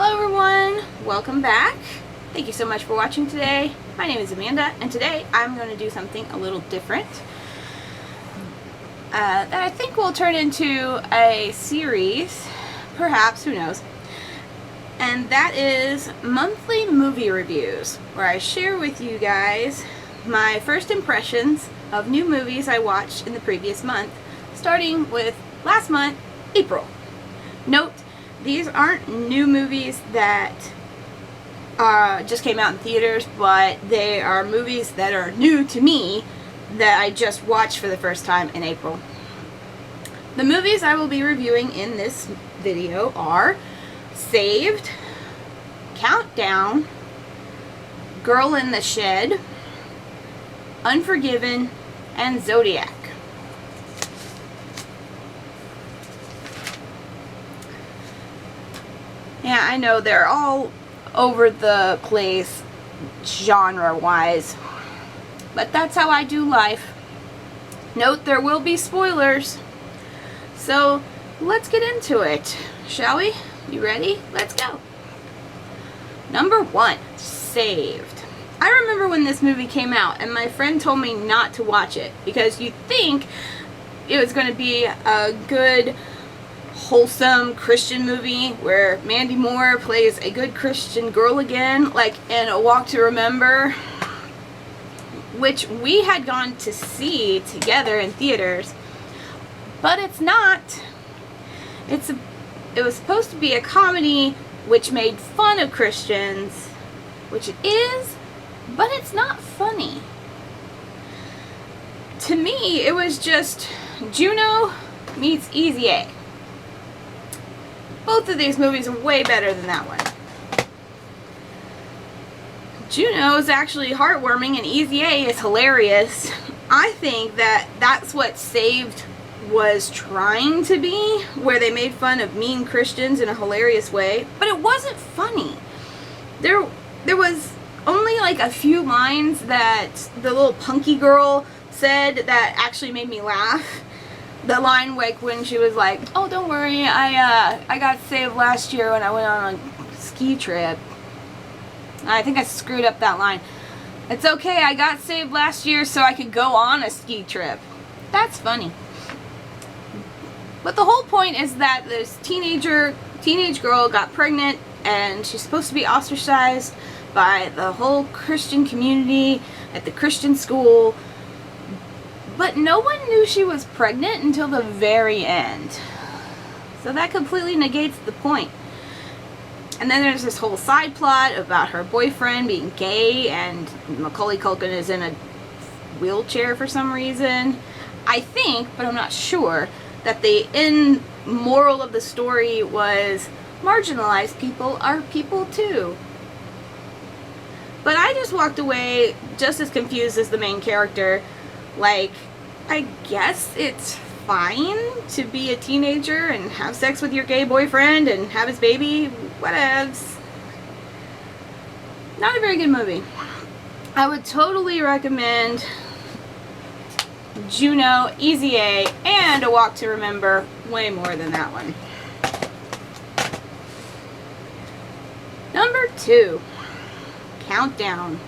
Hello everyone, welcome back. Thank you so much for watching today. My name is Amanda, and today I'm going to do something a little different that I think will turn into a series, perhaps, who knows. And that is monthly movie reviews, where I share with you guys my first impressions of new movies I watched in the previous month, starting with last month, April. Note, these aren't new movies that just came out in theaters, but they are movies that are new to me that I just watched for the first time in April. The movies I will be reviewing in this video are Saved, Countdown, Girl in the Shed, Unforgiven, and Zodiac. Yeah, I know they're all over the place genre-wise, but that's how I do life. Note, there will be spoilers. So, let's get into it, shall we? You ready? Let's go. Number 1, Saved. I remember when this movie came out, and my friend told me not to watch it, because you'd think it was going to be a good, wholesome Christian movie where Mandy Moore plays a good Christian girl again, like in A Walk to Remember, which we had gone to see together in theaters, but it's not. It was supposed to be a comedy which made fun of Christians, which it is, but it's not funny. To me, it was just Juno meets Easy A. Both of these movies are way better than that one. Juno is actually heartwarming and Easy A is hilarious. I think that that's what Saved was trying to be, where they made fun of mean Christians in a hilarious way, but it wasn't funny. There was only like a few lines that the little punky girl said that actually made me laugh. The line, like, when she was like, "Oh, don't worry, I got saved last year when I went on a ski trip." I think I screwed up that line. It's okay, I got saved last year so I could go on a ski trip. That's funny. But the whole point is that this teenage girl got pregnant, and she's supposed to be ostracized by the whole Christian community at the Christian school. But no one knew she was pregnant until the very end. So that completely negates the point. And then there's this whole side plot about her boyfriend being gay, and Macaulay Culkin is in a wheelchair for some reason. I think, but I'm not sure, that the end moral of the story was marginalized people are people too. But I just walked away just as confused as the main character. Like, I guess it's fine to be a teenager and have sex with your gay boyfriend and have his baby, whatevs. Not a very good movie. I would totally recommend Juno, Easy A, and A Walk to Remember way more than that one. Number 2, Countdown.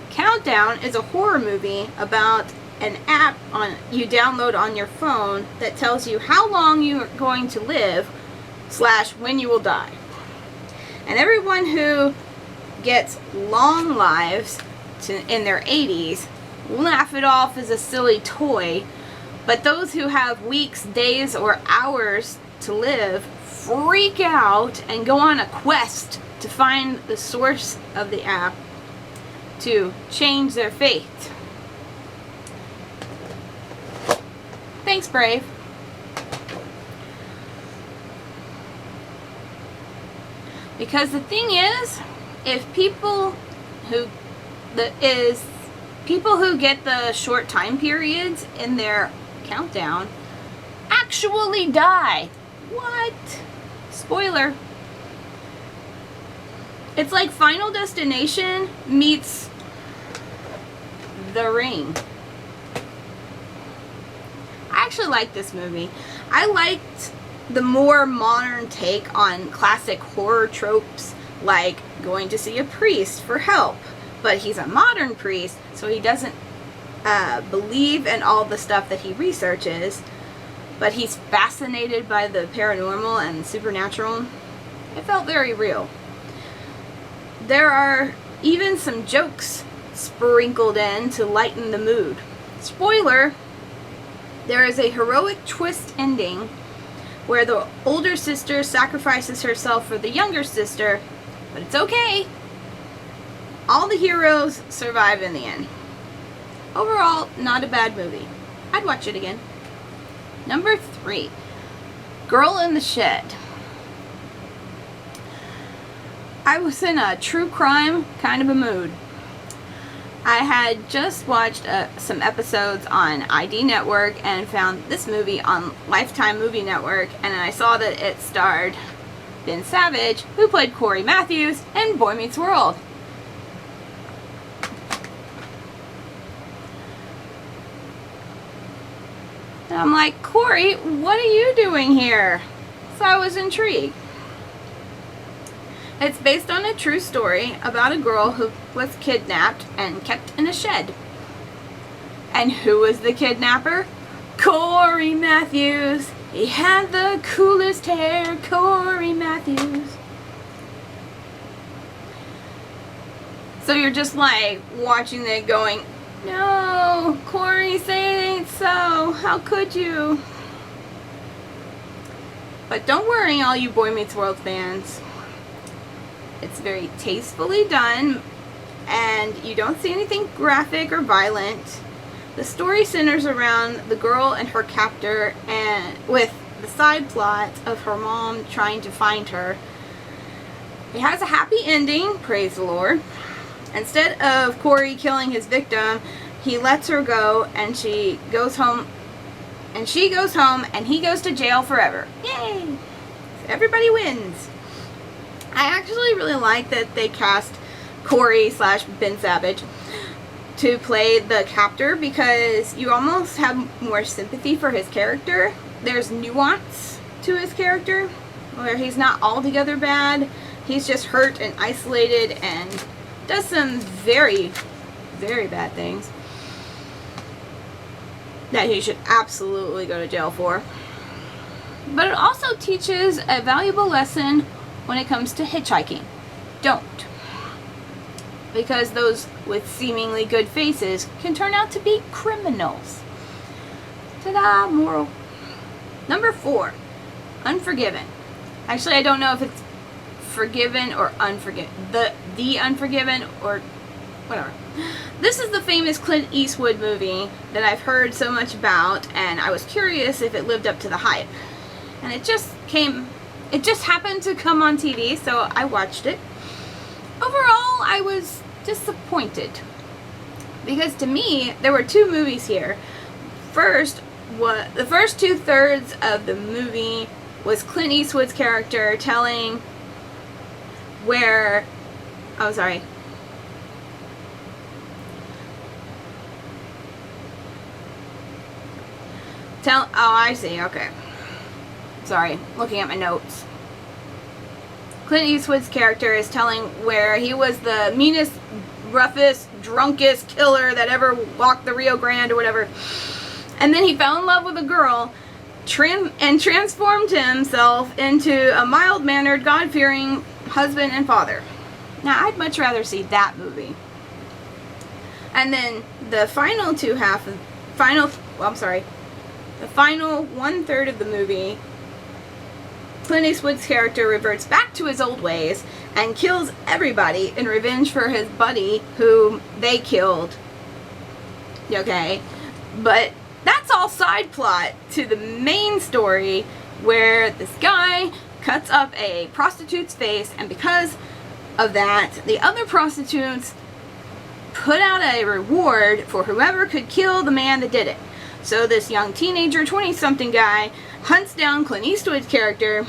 Countdown is a horror movie about an app you download on your phone that tells you how long you are going to live / when you will die. And everyone who gets long lives in their 80s laugh it off as a silly toy, but those who have weeks, days, or hours to live freak out and go on a quest to find the source of the app to change their fate. Thanks, Brave. Because the thing is, if people who get the short time periods in their countdown actually die. What? Spoiler. It's like Final Destination meets The Ring. I actually liked this movie. I liked the more modern take on classic horror tropes, like going to see a priest for help. But he's a modern priest, so he doesn't believe in all the stuff that he researches, but he's fascinated by the paranormal and supernatural. It felt very real. There are even some jokes sprinkled in to lighten the mood. Spoiler, there is a heroic twist ending where the older sister sacrifices herself for the younger sister, but it's okay. All the heroes survive in the end. Overall, not a bad movie. I'd watch it again. Number 3, Girl in the Shed. I was in a true crime kind of a mood. I had just watched some episodes on ID Network and found this movie on Lifetime Movie Network, and I saw that it starred Ben Savage, who played Corey Matthews in Boy Meets World. And I'm like, Corey, what are you doing here? So I was intrigued. It's based on a true story about a girl who was kidnapped and kept in a shed. And who was the kidnapper? Corey Matthews. He had the coolest hair, Corey Matthews. So you're just like watching it going, no, Corey, say it ain't so. How could you? But don't worry, all you Boy Meets World fans. It's very tastefully done, and you don't see anything graphic or violent. The story centers around the girl and her captor, and with the side plot of her mom trying to find her. It has a happy ending, praise the Lord. Instead of Corey killing his victim, he lets her go, and she goes home, and he goes to jail forever. Yay! Everybody wins. I actually really like that they cast Corey / Ben Savage to play the captor, because you almost have more sympathy for his character. There's nuance to his character, where he's not altogether bad. He's just hurt and isolated and does some very, very bad things that he should absolutely go to jail for. But it also teaches a valuable lesson when it comes to hitchhiking. Don't. Because those with seemingly good faces can turn out to be criminals. Ta-da! Moral. Number 4, Unforgiven. Actually, I don't know if it's Forgiven or Unforgiven. The Unforgiven or whatever. This is the famous Clint Eastwood movie that I've heard so much about, and I was curious if it lived up to the hype. And it just happened to come on TV, so I watched it. Overall, I was disappointed. Because to me, there were 2 movies here. First, the first 2/3 of the movie was Clint Eastwood's character telling I see, okay. Sorry, looking at my notes. Clint Eastwood's character is telling where he was the meanest, roughest, drunkest killer that ever walked the Rio Grande or whatever. And then he fell in love with a girl and transformed himself into a mild-mannered, God-fearing husband and father. Now, I'd much rather see that movie. And then the final the final 1/3 of the movie, Clint Eastwood's character reverts back to his old ways and kills everybody in revenge for his buddy whom they killed. Okay? But that's all side plot to the main story, where this guy cuts up a prostitute's face, and because of that, the other prostitutes put out a reward for whoever could kill the man that did it. So this young teenager, 20-something guy, hunts down Clint Eastwood's character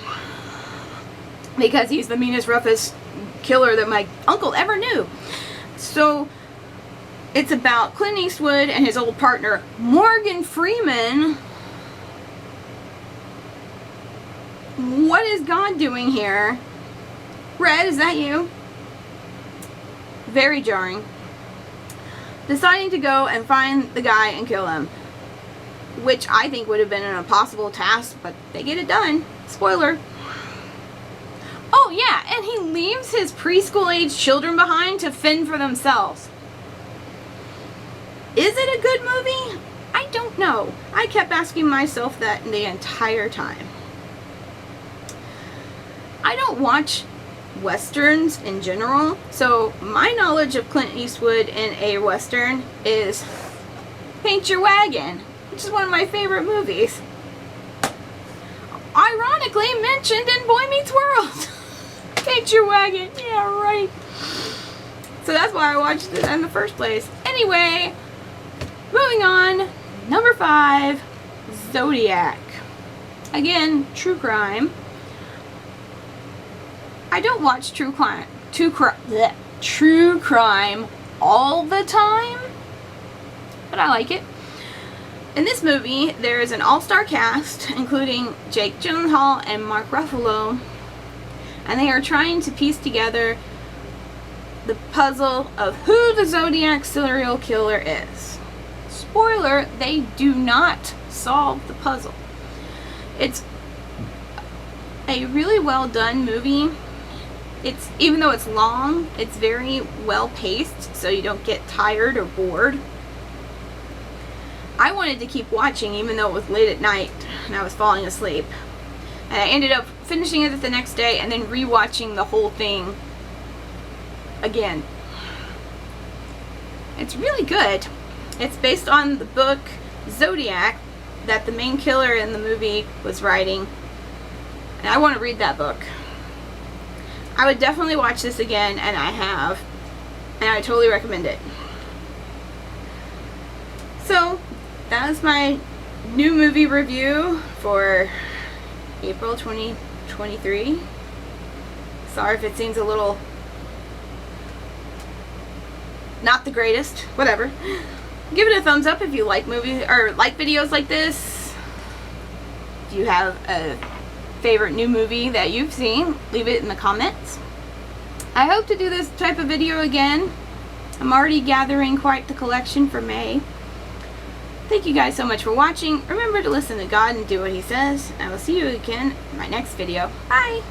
because he's the meanest, roughest killer that my uncle ever knew. So it's about Clint Eastwood and his old partner, Morgan Freeman, What is God doing here? Red, is that you? Very jarring. Deciding to go and find the guy and kill him, which I think would have been an impossible task, but they get it done. Spoiler. Oh yeah, and he leaves his preschool age children behind to fend for themselves. Is it a good movie? I don't know. I kept asking myself that the entire time. I don't watch Westerns in general, so my knowledge of Clint Eastwood in a Western is Paint Your Wagon, which is one of my favorite movies. Ironically mentioned in Boy Meets World. Paint Your Wagon, yeah, right. So that's why I watched it in the first place. Anyway, moving on. Number 5, Zodiac. Again, true crime. I don't watch true crime all the time, but I like it. In this movie, there is an all-star cast, including Jake Gyllenhaal and Mark Ruffalo, and they are trying to piece together the puzzle of who the Zodiac serial killer is. Spoiler, they do not solve the puzzle. It's a really well done movie. Even though it's long, it's very well paced, so you don't get tired or bored. I wanted to keep watching even though it was late at night and I was falling asleep. And I ended up finishing it the next day and then rewatching the whole thing again. It's really good. It's based on the book Zodiac that the main killer in the movie was writing. And I want to read that book. I would definitely watch this again, and I have. And I totally recommend it. So, that was my new movie review for April 2023. Sorry if it seems a little not the greatest. Whatever. Give it a thumbs up if you like movies or like videos like this. If you have a favorite new movie that you've seen, leave it in the comments. I hope to do this type of video again. I'm already gathering quite the collection for May. Thank you guys so much for watching. Remember to listen to God and do what He says. I will see you again in my next video. Bye!